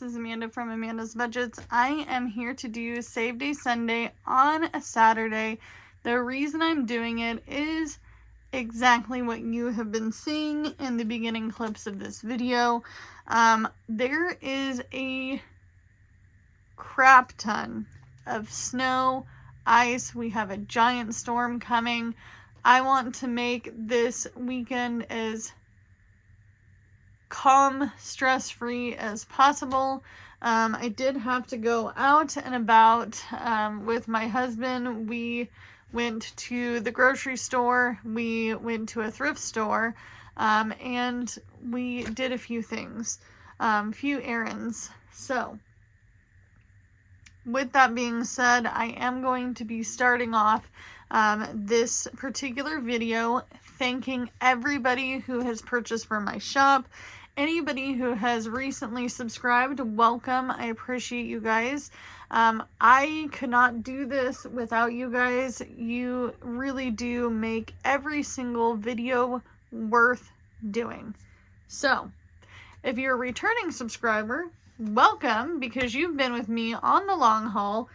is Amanda from Amanda's Budgets. I am here to do Save Day Sunday on a Saturday. The reason I'm doing it is exactly what you have been seeing in the beginning clips of this video. There is a crap ton of snow, ice. We have a giant storm coming. I want to make this weekend as calm, stress-free as possible. I did have to go out and about with my husband. We went to the grocery store, we went to a thrift store, and we did a few things, few errands. So with that being said, I am going to be starting off this particular video thanking everybody who has purchased from my shop. Anybody who has recently subscribed, welcome. I appreciate you guys. I could not do this without you guys. You really do make every single video worth doing. So, if you're a returning subscriber, welcome, because you've been with me on the long haul.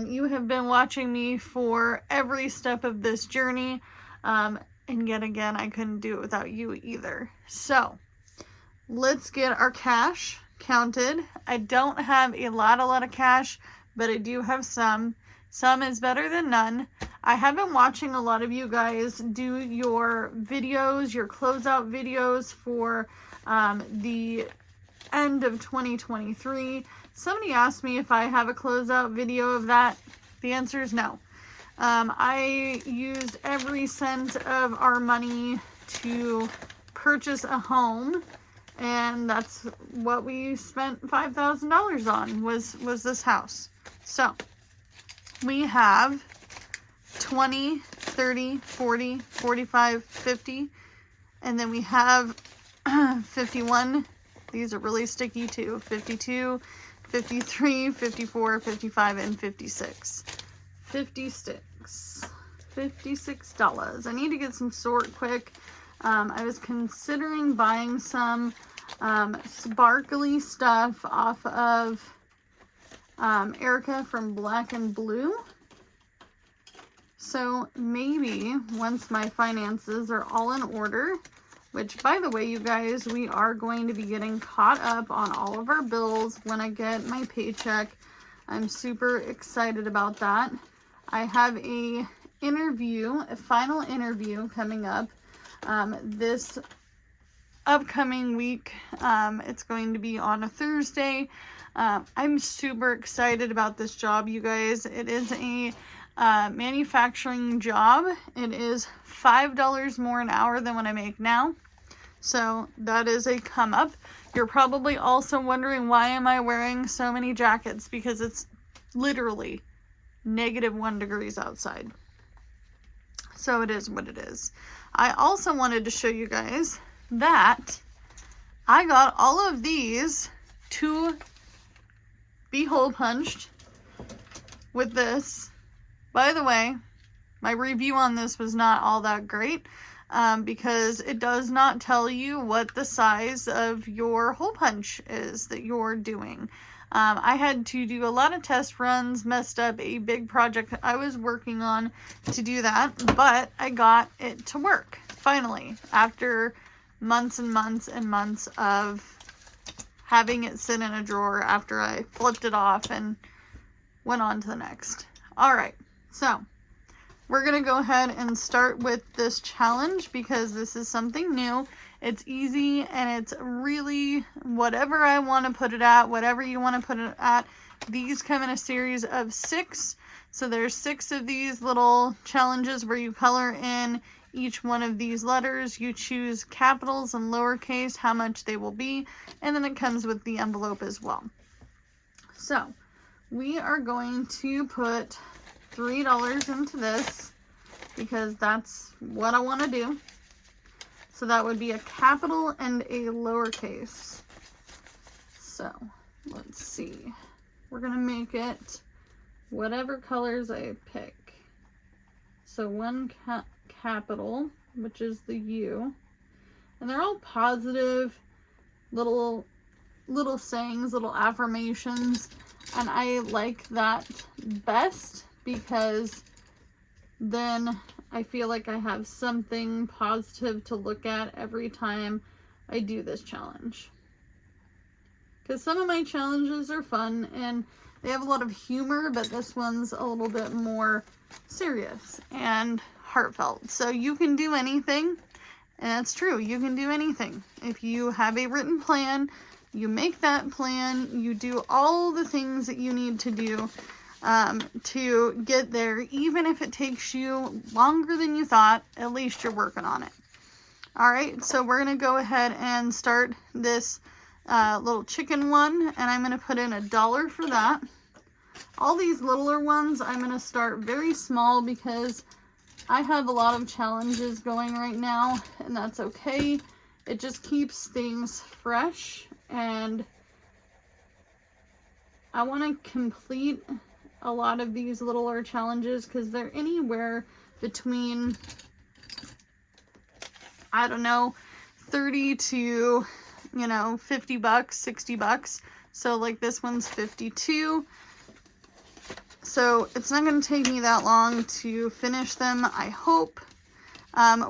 You have been watching me for every step of this journey. And yet again, I couldn't do it without you either. So, let's get our cash counted. I don't have a lot of cash, but I do have some. Some is better than none. I have been watching a lot of you guys do your videos, your closeout videos for the end of 2023. Somebody asked me if I have a closeout video of that. The answer is no. I used every cent of our money to purchase a home, and that's what we spent $5,000 on was this house. So we have 20, 30, 40, 45, 50, and then we have 51. These are really sticky too. 52, 53, 54, 55, and 56. 56 $56. I need to get some sort quick. I was considering buying some sparkly stuff off of Erica from Black and Blue. So maybe once my finances are all in order, which, by the way, you guys, we are going to be getting caught up on all of our bills when I get my paycheck. I'm super excited about that. I have a final interview coming up this upcoming week. It's going to be on a Thursday. I'm super excited about this job, you guys. It is a manufacturing job. It is $5 more an hour than what I make now. So that is a come up. You're probably also wondering, why am I wearing so many jackets? Because it's literally -1 degrees outside. So it is what it is. I also wanted to show you guys that I got all of these to be hole punched with this. By the way, my review on this was not all that great because it does not tell you what the size of your hole punch is that you're doing. I had to do a lot of test runs, messed up a big project I was working on to do that, but I got it to work, finally, after months and months and months of having it sit in a drawer after I flipped it off and went on to the next. Alright, so we're going to go ahead and start with this challenge because this is something new. It's easy and it's really whatever I want to put it at, whatever you want to put it at. These come in a series of 6. So there's 6 of these little challenges where you color in each one of these letters. You choose capitals and lowercase, how much they will be, and then it comes with the envelope as well. So we are going to put $3 into this because that's what I want to do. So that would be a capital and a lowercase. So let's see. We're going to make it whatever colors I pick. So one capital, which is the U. And they're all positive little little sayings, little affirmations, and I like that best because then I feel like I have something positive to look at every time I do this challenge. Because some of my challenges are fun and they have a lot of humor, but this one's a little bit more serious and heartfelt. So you can do anything, and that's true. You can do anything. If you have a written plan, you make that plan, you do all the things that you need to do to get there. Even if it takes you longer than you thought, at least you're working on it. All right, so we're going to go ahead and start this little chicken one, and I'm going to put in $1 for that. All these littler ones, I'm going to start very small because I have a lot of challenges going right now, and that's okay. It just keeps things fresh, and I want to complete a lot of these littler challenges because they're anywhere between, I don't know, 30 to, $50, $60. So like this one's 52. So it's not going to take me that long to finish them, I hope.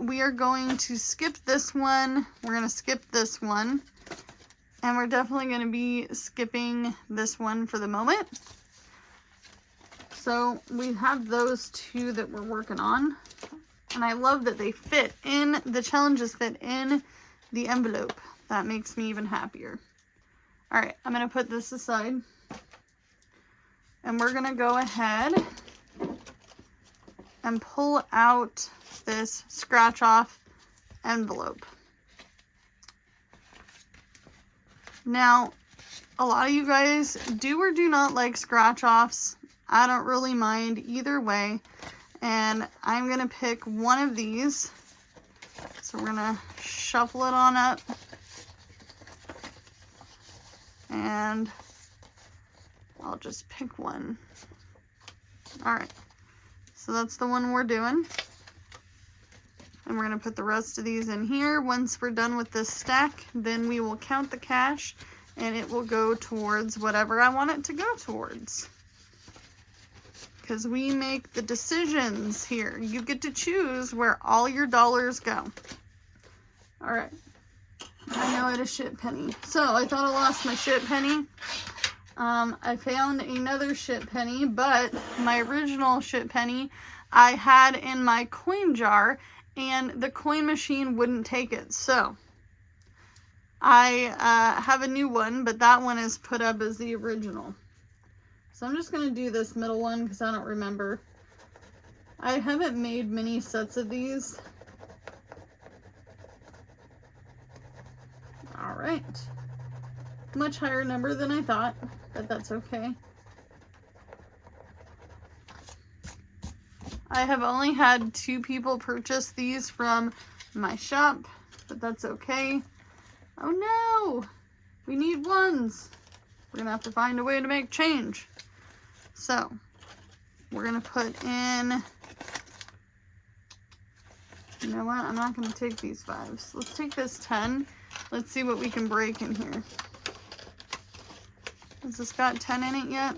We are going to skip this one. We're going to skip this one. And we're definitely going to be skipping this one for the moment. So we have those two that we're working on. And I love that they fit in, the challenges fit in the envelope. That makes me even happier. All right, I'm going to put this aside. And we're going to go ahead and pull out this scratch off envelope. Now, a lot of you guys do or do not like scratch offs. I don't really mind either way. And I'm going to pick one of these. So we're going to shuffle it on up. And I'll just pick one. All right. So that's the one we're doing. And we're going to put the rest of these in here. Once we're done with this stack, then we will count the cash and it will go towards whatever I want it to go towards. Because we make the decisions here. You get to choose where all your dollars go. All right. I know I had a shit penny. So I thought I lost my shit penny. I found another shit penny, but my original shit penny I had in my coin jar and the coin machine wouldn't take it. So I have a new one, but that one is put up as the original. So I'm just going to do this middle one because I don't remember. I haven't made many sets of these. All right. Much higher number than I thought, but that's okay. I have only had 2 people purchase these from my shop, but that's okay. Oh no! We need ones. We're gonna have to find a way to make change. So, we're gonna put in, you know what? I'm not gonna take these 5s. Let's take this 10. Let's see what we can break in here. Has this got 10 in it yet?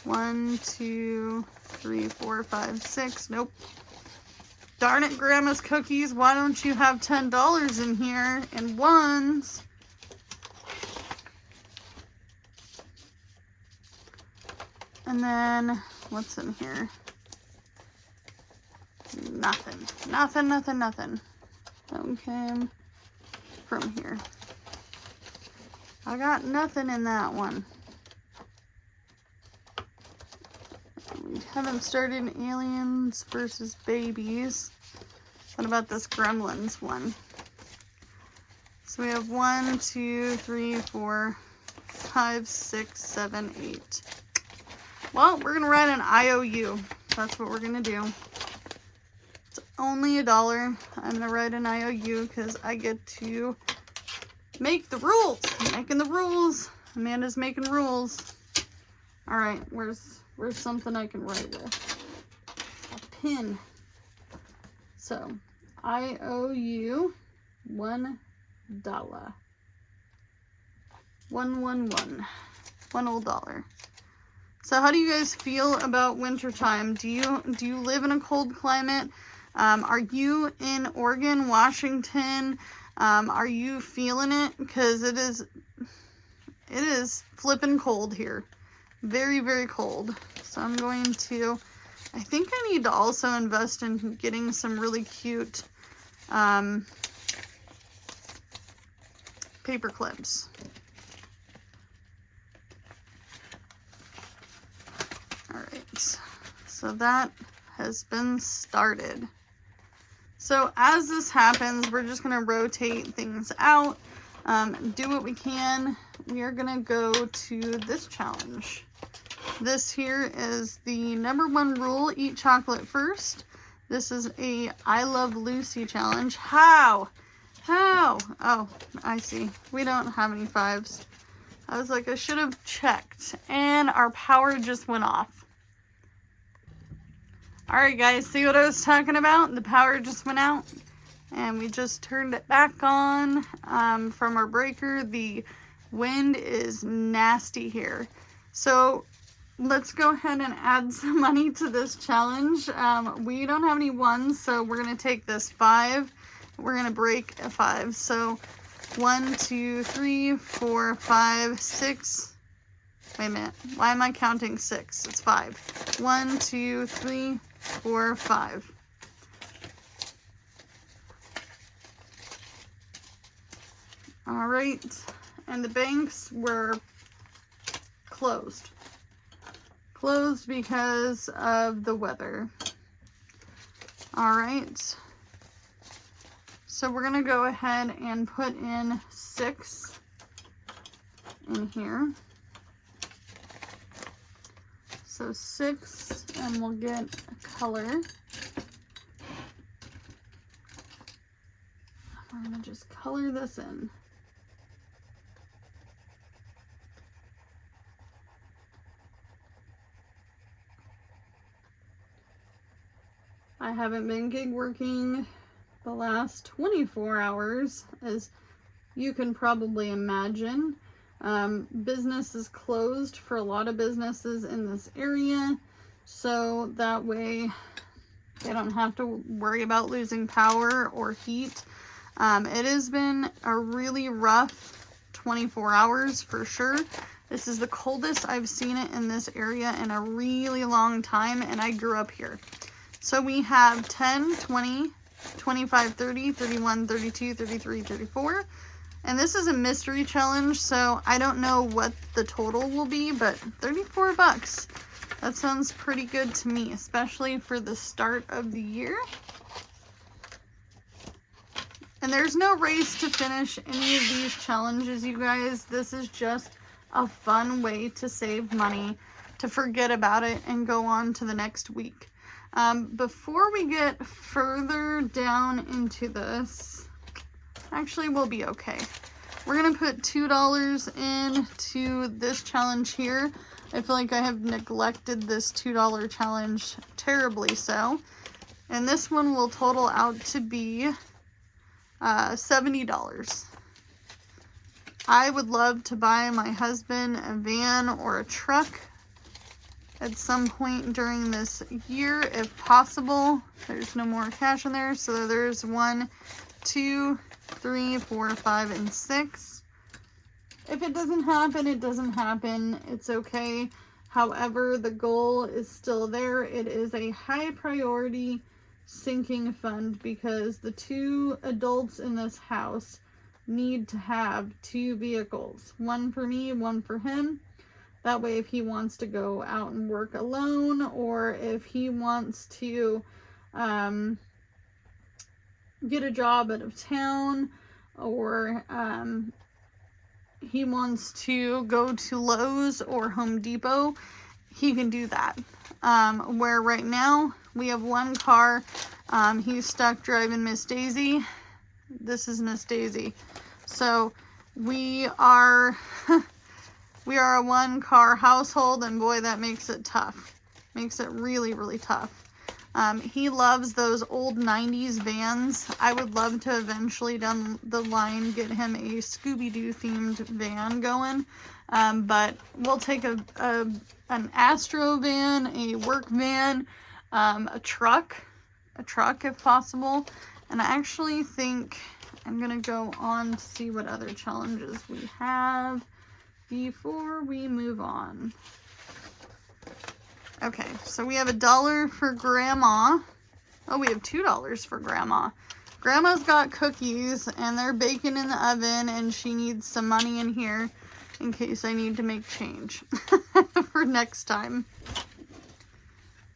1, 2, 3, 4, 5, 6. Nope. Darn it, Grandma's Cookies. Why don't you have $10 in here in ones? And then, what's in here? Nothing. Nothing, nothing, nothing. Okay. From here. I got nothing in that one. We haven't started Aliens versus Babies. What about this Gremlins one? So we have 1, 2, 3, 4, 5, 6, 7, 8. Well, we're gonna write an IOU. That's what we're gonna do. It's only $1. I'm gonna write an IOU because I get to make the rules. Making the rules. Amanda's making rules. All right, where's something I can write with? A pin. So, I owe you $1. 111. $1. So how do you guys feel about winter time? Do you live in a cold climate? Are you in Oregon, Washington? Are you feeling it? Because it is flipping cold here. Very, very cold. So I'm going to, I think I need to also invest in getting some really cute paper clips. All right, so that has been started. So as this happens, we're just gonna rotate things out, do what we can. We are gonna go to this challenge. This here is the #1 rule, eat chocolate first. This is a I Love Lucy challenge. How? Oh, I see. We don't have any 5s. I was like, I should have checked. And our power just went off. Alright guys, see what I was talking about? The power just went out. And we just turned it back on from our breaker. The wind is nasty here. So let's go ahead and add some money to this challenge. We don't have any 1s, so we're going to take this 5. We're going to break a 5. So 1, 2, 3, 4, 5, 6. Wait a minute. Why am I counting 6? It's 5. 1, 2, 3, 4, 5. All right. And the banks were closed. Closed because of the weather. All right. So we're gonna go ahead and put in 6 in here. So 6, and we'll get a color. We're gonna just color this in. I haven't been gig working the last 24 hours, as you can probably imagine. Business is closed for a lot of businesses in this area, so that way they don't have to worry about losing power or heat. It has been a really rough 24 hours for sure. This is the coldest I've seen it in this area in a really long time, and I grew up here. So we have 10, 20, 25, 30, 31, 32, 33, 34. And this is a mystery challenge, so I don't know what the total will be, but 34 bucks. That sounds pretty good to me, especially for the start of the year. And there's no race to finish any of these challenges, you guys. This is just a fun way to save money, to forget about it, and go on to the next week. Before we get further down into this, actually we'll be okay. We're going to put $2 into this challenge here. I feel like I have neglected this $2 challenge terribly so. And this one will total out to be $70. I would love to buy my husband a van or a truck at some point during this year, if possible. There's no more cash in there, so there's 1, 2, 3, 4, 5, and 6. If it doesn't happen, it doesn't happen. It's okay. However, the goal is still there. It is a high priority sinking fund because the 2 adults in this house need to have 2 vehicles. One for me, one for him. That way, if he wants to go out and work alone, or if he wants to get a job out of town, or he wants to go to Lowe's or Home Depot, he can do that. Where right now, we have 1 car. He's stuck driving Miss Daisy. This is Miss Daisy. So we are... We are a 1-car household, and boy, that makes it tough. Makes it really, really tough. He loves those old 90s vans. I would love to eventually down the line get him a Scooby-Doo themed van going. But we'll take an Astro van, a work van, a truck if possible. And I actually think I'm going to go on to see what other challenges we have before we move on. Okay, so we have $1 for Grandma. Oh, we have $2 for Grandma. Grandma's got cookies and they're baking in the oven and she needs some money in here in case I need to make change for next time.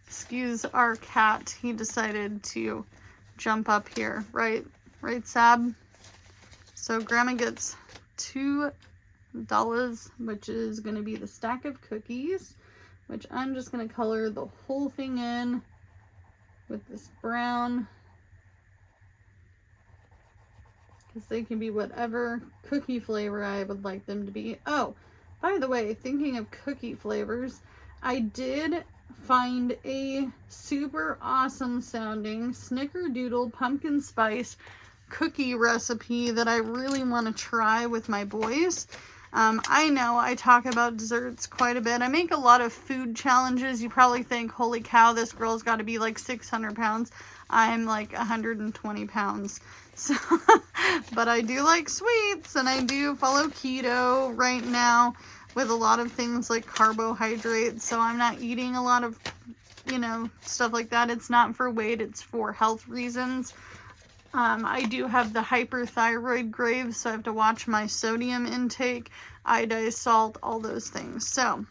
Excuse our cat. He decided to jump up here. Right, Sab? So Grandma gets $2, which is going to be the stack of cookies, which I'm just going to color the whole thing in with this brown, because they can be whatever cookie flavor I would like them to be. Oh, by the way, thinking of cookie flavors, I did find a super awesome sounding Snickerdoodle pumpkin spice cookie recipe that I really want to try with my boys. I know I talk about desserts quite a bit. I make a lot of food challenges. You probably think, holy cow, this girl's got to be like 600 pounds. I'm like 120 pounds. So, but I do like sweets and I do follow keto right now with a lot of things like carbohydrates. So I'm not eating a lot of, stuff like that. It's not for weight, it's for health reasons. I do have the hyperthyroid grave, so I have to watch my sodium intake, iodized salt, all those things. So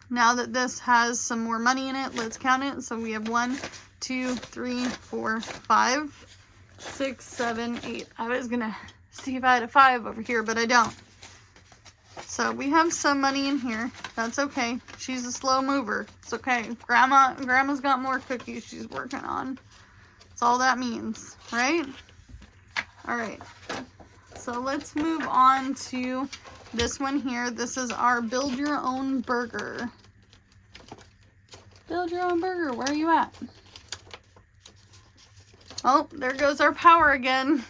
now that this has some more money in it, let's count it. So we have 1, 2, 3, 4, 5, 6, 7, 8. I was gonna see if I had a 5 over here, but I don't. So we have some money in here. That's okay. She's a slow mover. It's okay. Grandma's got more cookies she's working on. That's all that means, right? All right. So let's move on to this one here. This is our build your own burger. Build your own burger. Where are you at? Oh, there goes our power again.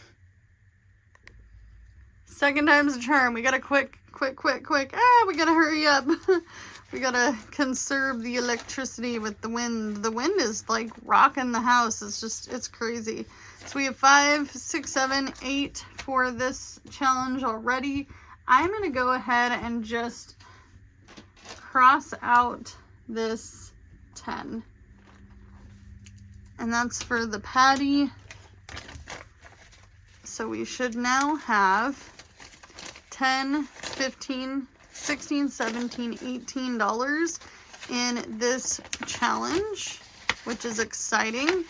Second time's a charm. We gotta quick. We gotta hurry up. We gotta conserve the electricity with the wind. The wind is like rocking the house. It's crazy. So we have 5, 6, 7, 8 for this challenge already. I'm gonna go ahead and just cross out this 10. And that's for the patty. So we should now have 10, 15, 16, 17, $18 in this challenge, which is exciting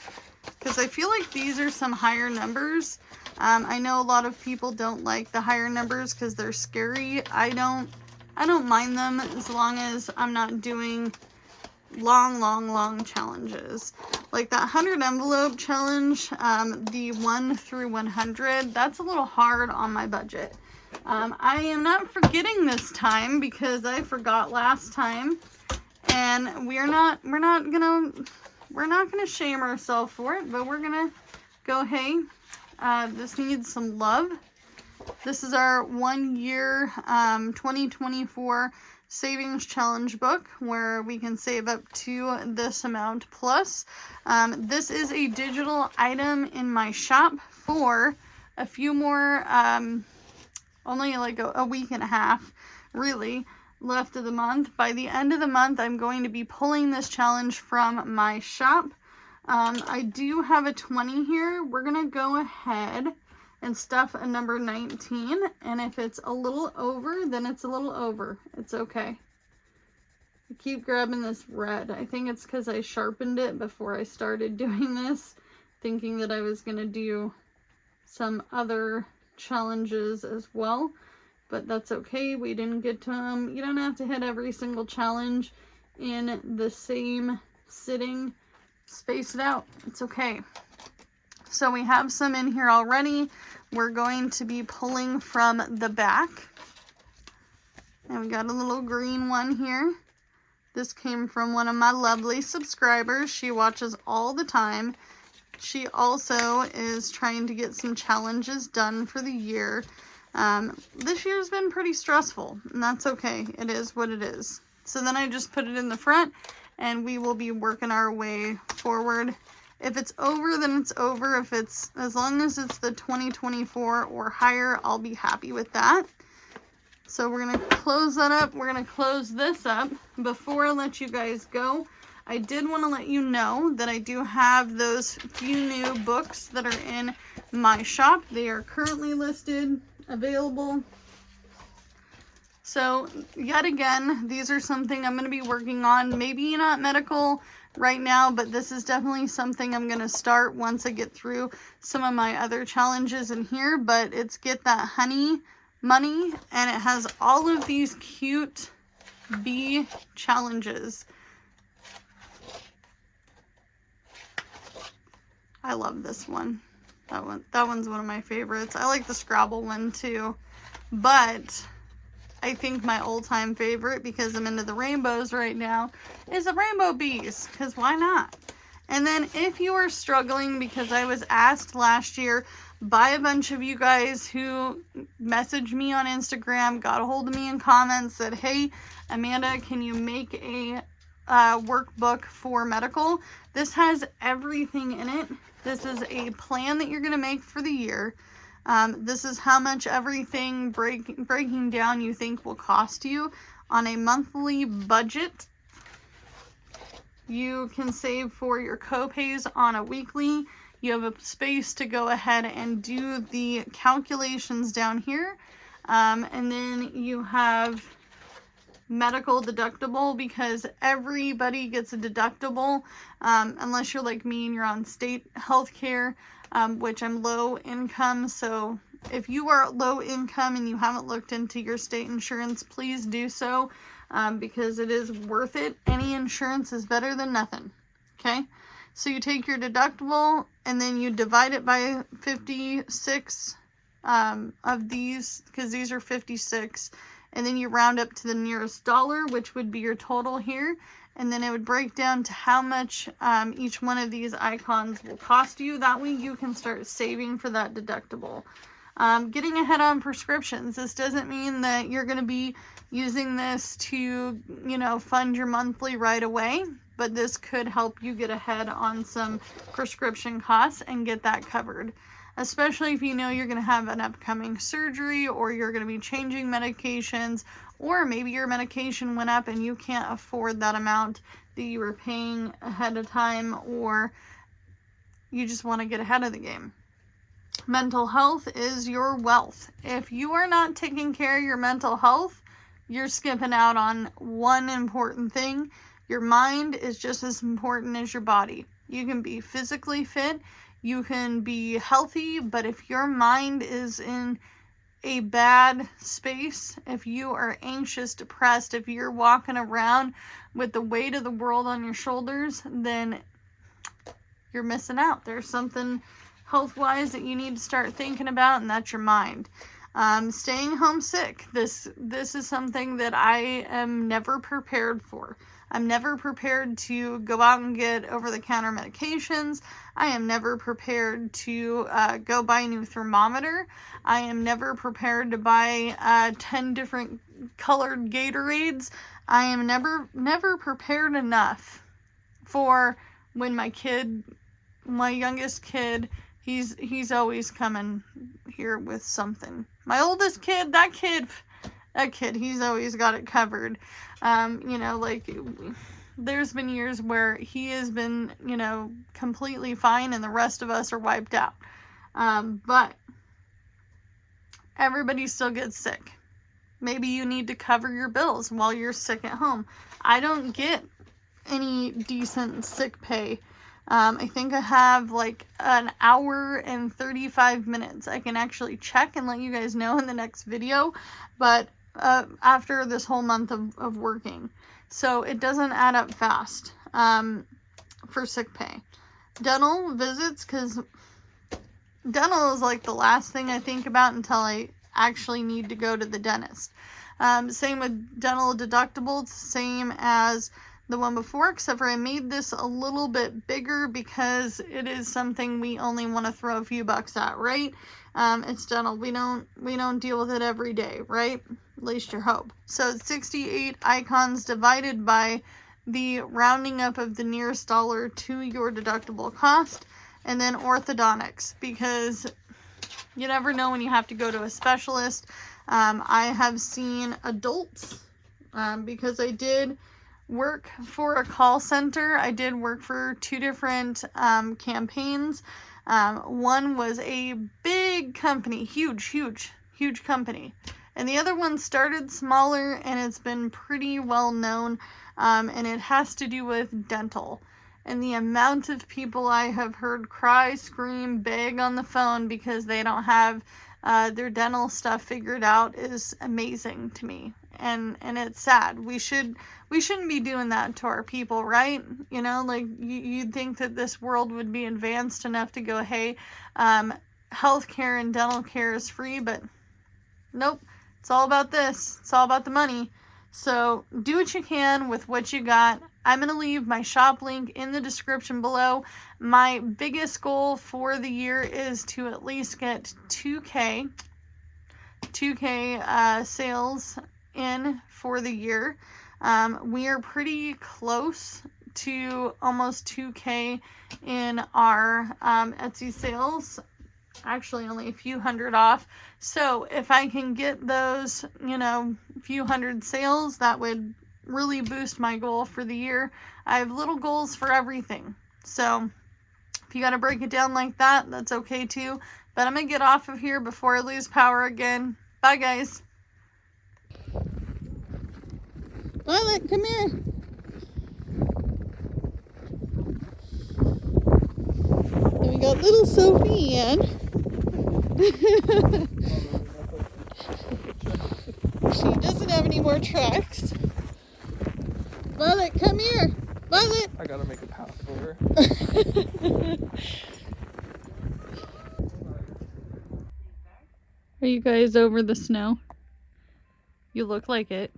because I feel like these are some higher numbers. I know a lot of people don't like the higher numbers because they're scary. I don't mind them as long as I'm not doing long challenges. Like that 100 envelope challenge, the 1 through 100, that's a little hard on my budget. I am not forgetting this time because I forgot last time, and we're not gonna shame ourselves for it, but we're gonna go, hey, this needs some love. This is our 1 year 2024 savings challenge book where we can save up to this amount plus. This is a digital item in my shop for a few more only like a week and a half really left of the month. By the end of the month, I'm going to be pulling this challenge from my shop. I do have a 20 here. We're gonna go ahead and stuff a number 19, and if it's a little over, then it's a little over. It's okay. I keep grabbing this red. I think it's because I sharpened it before I started doing this, thinking that I was gonna do some other challenges as well, but that's okay. We didn't get to them. You don't have to hit every single challenge in the same sitting. Space it out. It's okay. So we have some in here already. We're going to be pulling from the back, and we got a little green one here. This came from one of my lovely subscribers. She watches all the time. She also is trying to get some challenges done for the year. This year's been pretty stressful, and that's okay. It is what it is. So then I just put it in the front, and we will be working our way forward. If it's over, then it's over. If it's, as long as it's the 2024 or higher, I'll be happy with that. So we're going to close that up. We're going to close this up. Before I let you guys go, I did want to let you know that I do have those few new books that are in my shop. They are currently listed, available. So yet again, these are something I'm going to be working on. Maybe not medical right now, but this is definitely something I'm going to start once I get through some of my other challenges in here. But it's Get That Honey Money, and it has all of these cute bee challenges. I love this one. That one's one of my favorites. I like the Scrabble one too, but I think my all-time favorite, because I'm into the rainbows right now, is the rainbow bees, because why not? And then if you are struggling, because I was asked last year by a bunch of you guys who messaged me on Instagram, got a hold of me in comments, said, hey, Amanda, can you make a workbook for medical? This has everything in it. This is a plan that you're going to make for the year. This is how much everything breaking down you think will cost you on a monthly budget. You can save for your co-pays on a weekly. You have a space to go ahead and do the calculations down here. And then you have medical deductible, because everybody gets a deductible, unless you're like me and you're on state health care, which I'm low income. So if you are low income and you haven't looked into your state insurance, please do so, because it is worth it. Any insurance is better than nothing. Okay, so you take your deductible and then you divide it by 56 of these, because these are 56, and then you round up to the nearest dollar, which would be your total here. And then it would break down to how much each one of these icons will cost you. That way you can start saving for that deductible. Getting ahead on prescriptions. This doesn't mean that you're going to be using this to, fund your monthly right away, but this could help you get ahead on some prescription costs and get that covered. Especially if you know you're going to have an upcoming surgery, or you're going to be changing medications, or maybe your medication went up and you can't afford that amount that you were paying ahead of time, or you just want to get ahead of the game. Mental health is your wealth. If you are not taking care of your mental health, you're skipping out on one important thing. Your mind is just as important as your body. You can be physically fit, you can be healthy, but if your mind is in a bad space, if you are anxious, depressed, if you're walking around with the weight of the world on your shoulders, then you're missing out. There's something health-wise that you need to start thinking about, and that's your mind. Staying homesick. This is something that I am never prepared for. I'm never prepared to go out and get over-the-counter medications. I am never prepared to go buy a new thermometer. I am never prepared to buy 10 different colored Gatorades. I am never prepared enough for when my youngest kid, he's always coming here with something. My oldest kid, that kid, he's always got it covered. There's been years where he has been, completely fine and the rest of us are wiped out. But everybody still gets sick. Maybe you need to cover your bills while you're sick at home. I don't get any decent sick pay. I think I have like an hour and 35 minutes. I can actually check and let you guys know in the next video, but after this whole month of working. So it doesn't add up fast for sick pay. Dental visits, because dental is like the last thing I think about until I actually need to go to the dentist. Same with dental deductible. It's the same as the one before, except for I made this a little bit bigger because it is something we only want to throw a few bucks at, right? It's dental. We don't deal with it every day, right? At least you hope. So it's 68 icons divided by the rounding up of the nearest dollar to your deductible cost, and then orthodontics, because you never know when you have to go to a specialist. I have seen adults, because I did work for a call center. I did work for 2 different campaigns. One was a big company, huge company. And the other one started smaller, and it's been pretty well known, and it has to do with dental. And the amount of people I have heard cry, scream, beg on the phone because they don't have their dental stuff figured out is amazing to me. And it's sad. We shouldn't be doing that to our people, right? You know, like you'd think that this world would be advanced enough to go, hey, healthcare and dental care is free, but nope. It's all about this. It's all about the money. So do what you can with what you got. I'm going to leave my shop link in the description below. My biggest goal for the year is to at least get 2K sales in for the year. We are pretty close to almost 2K in our Etsy sales. Actually, only a few hundred off. So if I can get those, you know, few hundred sales, that would really boost my goal for the year. I have little goals for everything. So if you got to break it down like that, that's okay too. But I'm going to get off of here before I lose power again. Bye, guys. Violet, come here. And we got little Sophie in. She doesn't have any more tracks. Violet, come here. Violet. I gotta make a path for her. Are you guys over the snow? You look like it.